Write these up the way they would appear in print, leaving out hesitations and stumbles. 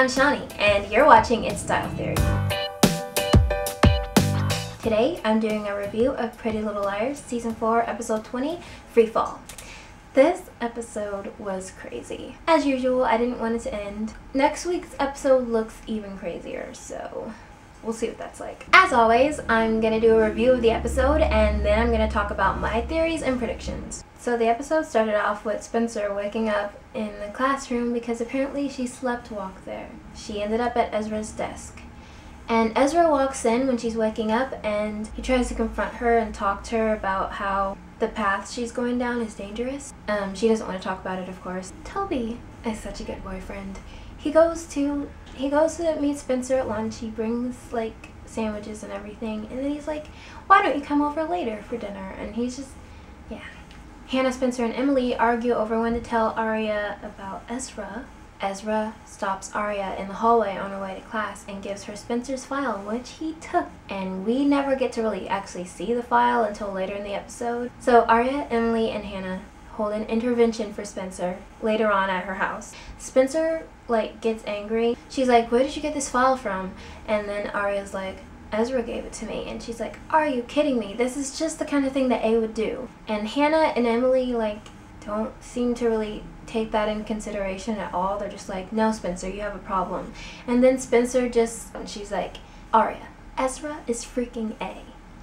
I'm Shani, and you're watching It's Style Theory. Today, I'm doing a review of Pretty Little Liars, Season 4, Episode 20, Free Fall. This episode was crazy. As usual, I didn't want it to end. Next week's episode looks even crazier, so we'll see what that's like. As always, I'm gonna do a review of the episode, and then I'm gonna talk about my theories and predictions. So the episode started off with Spencer waking up in the classroom because apparently she slept walk there. She ended up at Ezra's desk. And Ezra walks in when she's waking up, and he tries to confront her and talk to her about how the path she's going down is dangerous. She doesn't want to talk about it, of course. Toby is such a good boyfriend. He goes to meet Spencer at lunch. He brings like sandwiches and everything, and then he's like, "Why don't you come over later for dinner?" And he's just, yeah. Hannah, Spencer, and Emily argue over when to tell Aria about Ezra. Ezra stops Aria in the hallway on her way to class and gives her Spencer's file, which he took. And we never get to really actually see the file until later in the episode. So Aria, Emily, and Hannah hold an intervention for Spencer later on at her house. Spencer gets angry. She's like, "Where did you get this file from?" And then Aria's like, "Ezra gave it to me." And she's like, "Are you kidding me? This is just the kind of thing that A would do." And Hannah and Emily don't seem to really take that in consideration at all. They're just like, "No, Spencer, you have a problem." And then Spencer she's like, "Aria, Ezra is freaking A.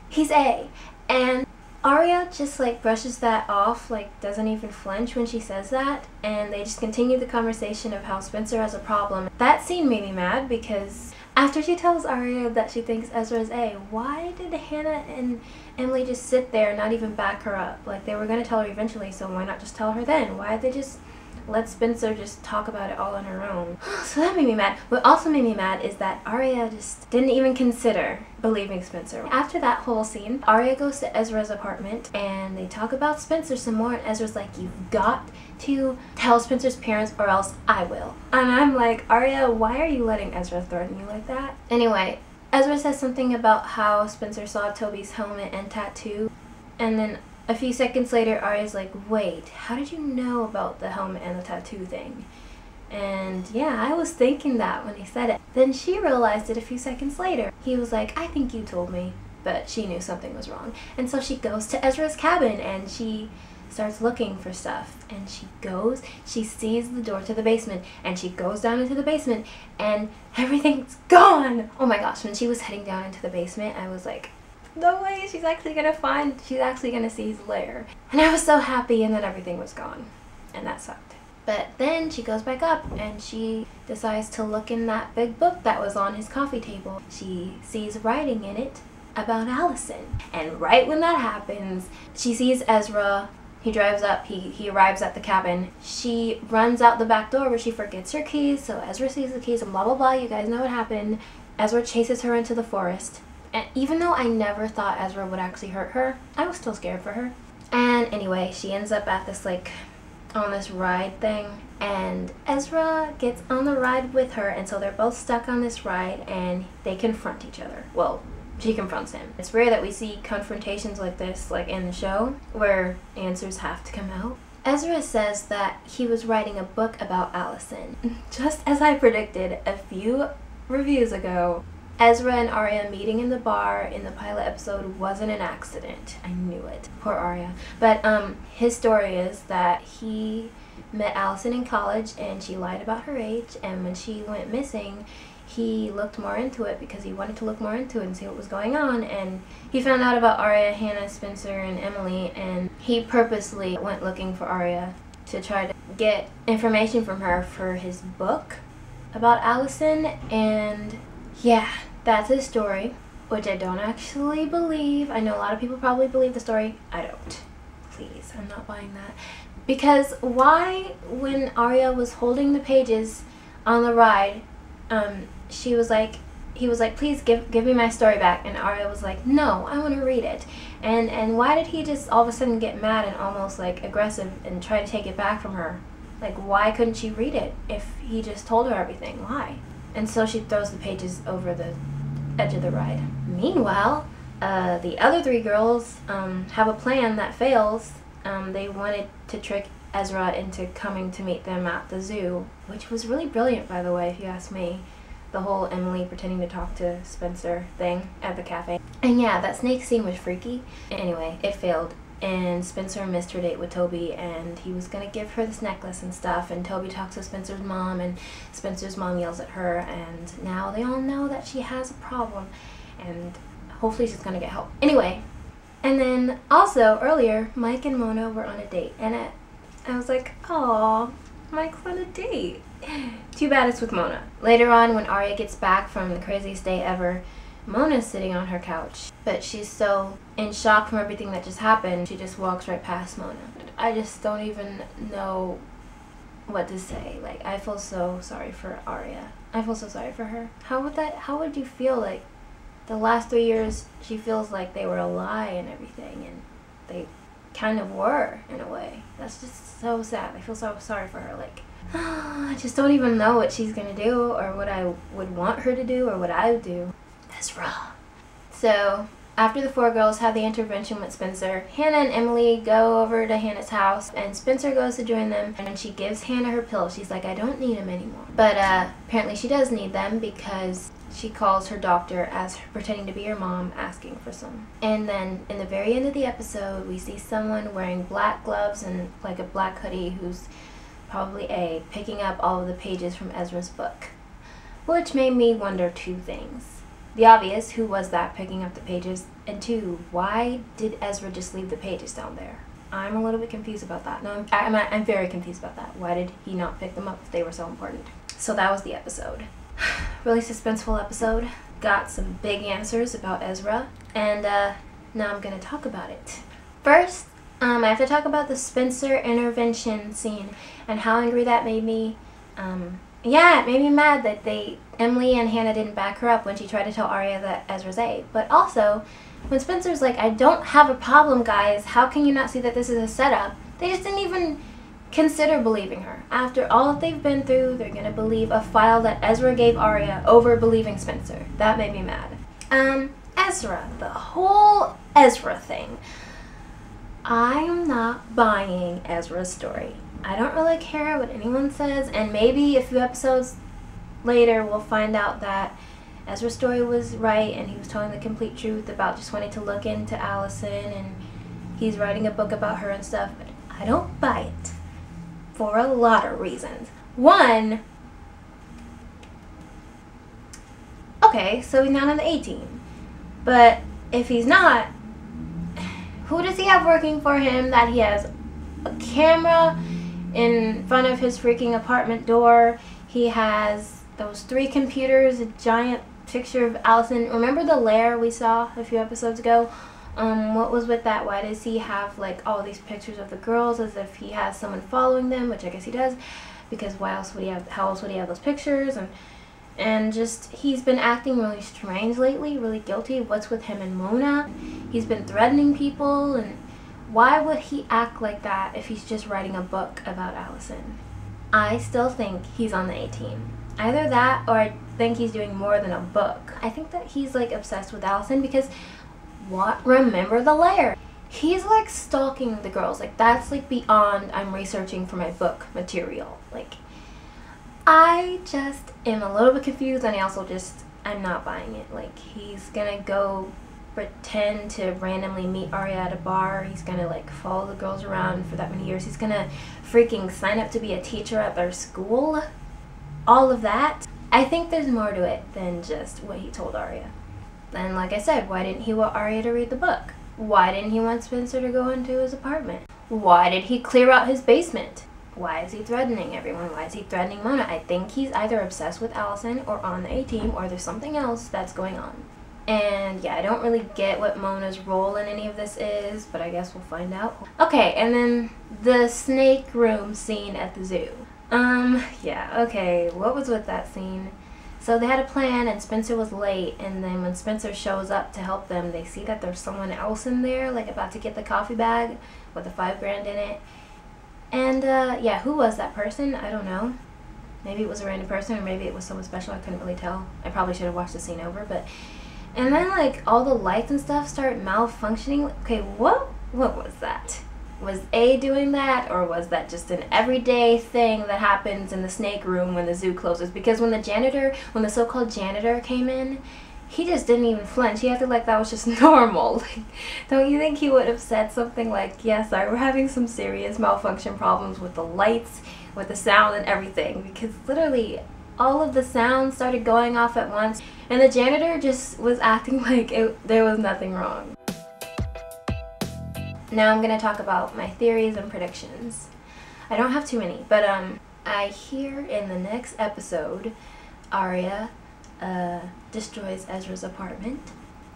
He's A." And Aria just brushes that off, doesn't even flinch when she says that, and they just continue the conversation of how Spencer has a problem. That scene made me mad because after she tells Aria that she thinks Ezra is A, why did Hannah and Emily just sit there and not even back her up? They were going to tell her eventually, so why not just tell her then? Why did they just let Spencer just talk about it all on her own? So that made me mad. What also made me mad is that Aria just didn't even consider believing Spencer. After that whole scene, Aria goes to Ezra's apartment and they talk about Spencer some more, and Ezra's like, "You've got to tell Spencer's parents or else I will." And I'm like, Aria, why are you letting Ezra threaten you like that? Anyway, Ezra says something about how Spencer saw Toby's helmet and tattoo, and then a few seconds later, Aria's like, "Wait, how did you know about the helmet and the tattoo thing?" And yeah, I was thinking that when he said it. Then she realized it a few seconds later. He was like, "I think you told me," but she knew something was wrong. And so she goes to Ezra's cabin and she starts looking for stuff. And she sees the door to the basement, and she goes down into the basement and everything's gone. Oh my gosh, when she was heading down into the basement, I was like, no way, she's actually gonna see his lair. And I was so happy, and then everything was gone. And that sucked. But then she goes back up and she decides to look in that big book that was on his coffee table. She sees writing in it about Allison. And right when that happens, she sees Ezra. He drives up, he arrives at the cabin. She runs out the back door where she forgets her keys, so Ezra sees the keys and blah blah blah, you guys know what happened. Ezra chases her into the forest. And even though I never thought Ezra would actually hurt her, I was still scared for her. And anyway, she ends up at this on this ride thing, and Ezra gets on the ride with her, and so they're both stuck on this ride and they confront each other. Well, she confronts him. It's rare that we see confrontations like this in the show where answers have to come out. Ezra says that he was writing a book about Allison. Just as I predicted a few reviews ago, Ezra and Aria meeting in the bar in the pilot episode wasn't an accident. I knew it. Poor Aria. But his story is that he met Allison in college and she lied about her age, and when she went missing, he looked more into it because he wanted to look more into it and see what was going on, and he found out about Aria, Hannah, Spencer, and Emily, and he purposely went looking for Aria to try to get information from her for his book about Allison. And yeah, that's his story, which I don't actually believe. I know a lot of people probably believe the story. I don't. Please, I'm not buying that. Because why, when Aria was holding the pages on the ride, he was like, "Please give me my story back," and Aria was like, "No, I want to read it." And why did he just all of a sudden get mad and almost aggressive and try to take it back from her? Why couldn't she read it if he just told her everything? Why? And so she throws the pages over the edge of the ride. Meanwhile, the other three girls have a plan that fails. They wanted to trick Ezra into coming to meet them at the zoo, which was really brilliant, by the way, if you ask me. The whole Emily pretending to talk to Spencer thing at the cafe. And yeah, that snake scene was freaky. Anyway, it failed. And Spencer missed her date with Toby, and he was gonna give her this necklace and stuff, and Toby talks to Spencer's mom, and Spencer's mom yells at her, and now they all know that she has a problem, and hopefully she's gonna get help. Anyway, and then also earlier, Mike and Mona were on a date, and I was like, "Aw, Mike's on a date." Too bad it's with Mona. Later on, when Arya gets back from the craziest day ever, Mona's sitting on her couch, but she's so in shock from everything that just happened, she just walks right past Mona. I just don't even know what to say. Like, I feel so sorry for Arya. I feel so sorry for her. How would you feel like the last 3 years she feels like they were a lie and everything, and they kind of were in a way. That's just so sad. I feel so sorry for her. Like, I just don't even know what she's gonna do, or what I would want her to do, or what I would do. Ezra. So, after the four girls have the intervention with Spencer, Hannah and Emily go over to Hannah's house, and Spencer goes to join them, and she gives Hannah her pills. She's like, I don't need them anymore. But apparently she does need them, because she calls her doctor as pretending to be her mom, asking for some. And then in the very end of the episode, we see someone wearing black gloves and like a black hoodie, who's probably picking up all of the pages from Ezra's book. Which made me wonder two things. The obvious, who was that picking up the pages? And two, why did Ezra just leave the pages down there? I'm a little bit confused about that. No, I'm very confused about that. Why did he not pick them up if they were so important? So that was the episode. Really suspenseful episode. Got some big answers about Ezra. And now I'm going to talk about it. First, I have to talk about the Spencer intervention scene and how angry that made me. Yeah, it made me mad that Emily and Hannah didn't back her up when she tried to tell Arya that Ezra's A. But also, when Spencer's like, I don't have a problem, guys. How can you not see that this is a setup? They just didn't even consider believing her. After all that they've been through, they're gonna believe a file that Ezra gave Arya over believing Spencer. That made me mad. Ezra. The whole Ezra thing. I'm not buying Ezra's story. I don't really care what anyone says, and maybe a few episodes later we'll find out that Ezra's story was right and he was telling the complete truth about just wanting to look into Alicent, and he's writing a book about her and stuff, but I don't buy it for a lot of reasons. One, okay, so he's not on the A-team, but if he's not, who does he have working for him that he has a camera in front of his freaking apartment door? He has those 3 computers, a giant picture of Alicent. Remember the lair we saw a few episodes ago? What was with that? Why does he have like all these pictures of the girls as if he has someone following them, which I guess he does, because why else would he have, how else would he have those pictures? And just, he's been acting really strange lately, really guilty. What's with him and Mona? He's been threatening people, and why would he act like that if he's just writing a book about Alicent? I still think he's on the A-team. Either that, or I think he's doing more than a book. I think that he's like obsessed with Alicent, because what? Remember the lair? He's like stalking the girls. Like, that's like beyond I'm researching for my book material. Like, I just am a little bit confused, and I also just, I'm not buying it. Like, he's gonna go pretend to randomly meet Arya at a bar. He's gonna like follow the girls around for that many years. He's gonna freaking sign up to be a teacher at their school. All of that. I think there's more to it than just what he told Arya. And like I said, why didn't he want Arya to read the book? Why didn't he want Spencer to go into his apartment? Why did he clear out his basement? Why is he threatening everyone? Why is he threatening Mona? I think he's either obsessed with Alicent or on the A-team, or there's something else that's going on. And yeah, I don't really get what Mona's role in any of this is, but I guess we'll find out. Okay, and then the snake room scene at the zoo. Yeah, okay, what was with that scene? So they had a plan, and Spencer was late, and then when Spencer shows up to help them, they see that there's someone else in there, like about to get the coffee bag with the $5 grand in it. And yeah, who was that person? I don't know. Maybe it was a random person, or maybe it was someone special. I couldn't really tell. I probably should have watched the scene over, but... And then like all the lights and stuff start malfunctioning. Okay, what was that? Was A doing that, or was that just an everyday thing that happens in the snake room when the zoo closes? Because when the so-called janitor came in, he just didn't even flinch. He acted like that was just normal. Like, don't you think he would have said something like, yes, sorry, we're having some serious malfunction problems with the lights, with the sound and everything? Because literally all of the sounds started going off at once, and the janitor just was acting like there was nothing wrong. Now I'm going to talk about my theories and predictions. I don't have too many, but I hear in the next episode, Arya destroys Ezra's apartment.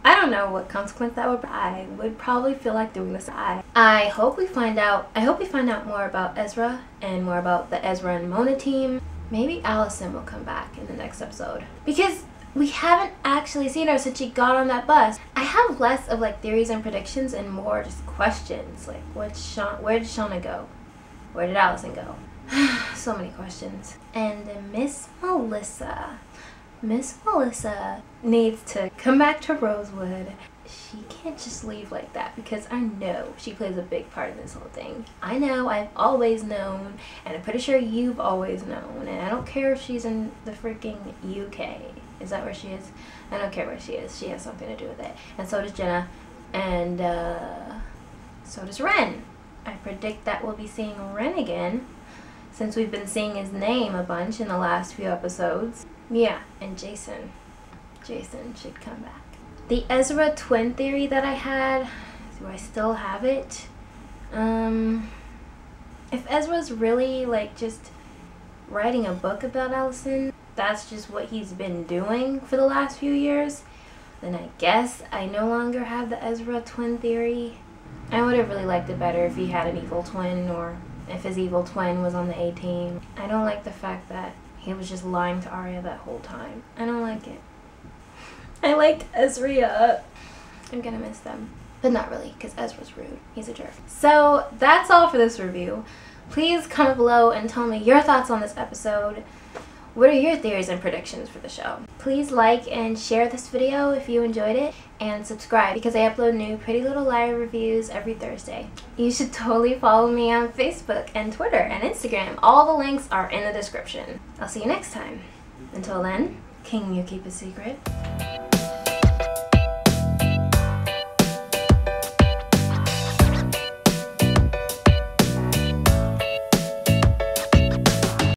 I don't know what consequence that would be. I would probably feel like doing this. I hope we find out more about Ezra and more about the Ezra and Mona team. Maybe Allison will come back in the next episode, because we haven't actually seen her since she got on that bus. I have less of like theories and predictions and more just questions, like where did Shauna go? Where did Allison go? So many questions. And Miss Melissa needs to come back to Rosewood. She can't just leave like that, because I know she plays a big part in this whole thing. I know, I've always known, and I'm pretty sure you've always known, and I don't care if she's in the freaking UK. Is that where she is? I don't care where she is. She has something to do with it. And so does Jenna, and so does Ren. I predict that we'll be seeing Ren again, since we've been seeing his name a bunch in the last few episodes. Yeah, and Jason should come back. The Ezra twin theory that I had, do I still have it? If Ezra's really like just writing a book about Allison, that's just what he's been doing for the last few years, then I guess I no longer have the Ezra twin theory. I would have really liked it better if he had an evil twin, or if his evil twin was on the A-team. I don't like the fact that he was just lying to Arya that whole time. I don't like it. I liked Ezra. I'm gonna miss them. But not really, because Ezra's rude. He's a jerk. So that's all for this review. Please comment below and tell me your thoughts on this episode. What are your theories and predictions for the show? Please like and share this video if you enjoyed it, and subscribe, because I upload new Pretty Little Liar reviews every Thursday. You should totally follow me on Facebook and Twitter and Instagram. All the links are in the description. I'll see you next time. Until then, can you keep a secret?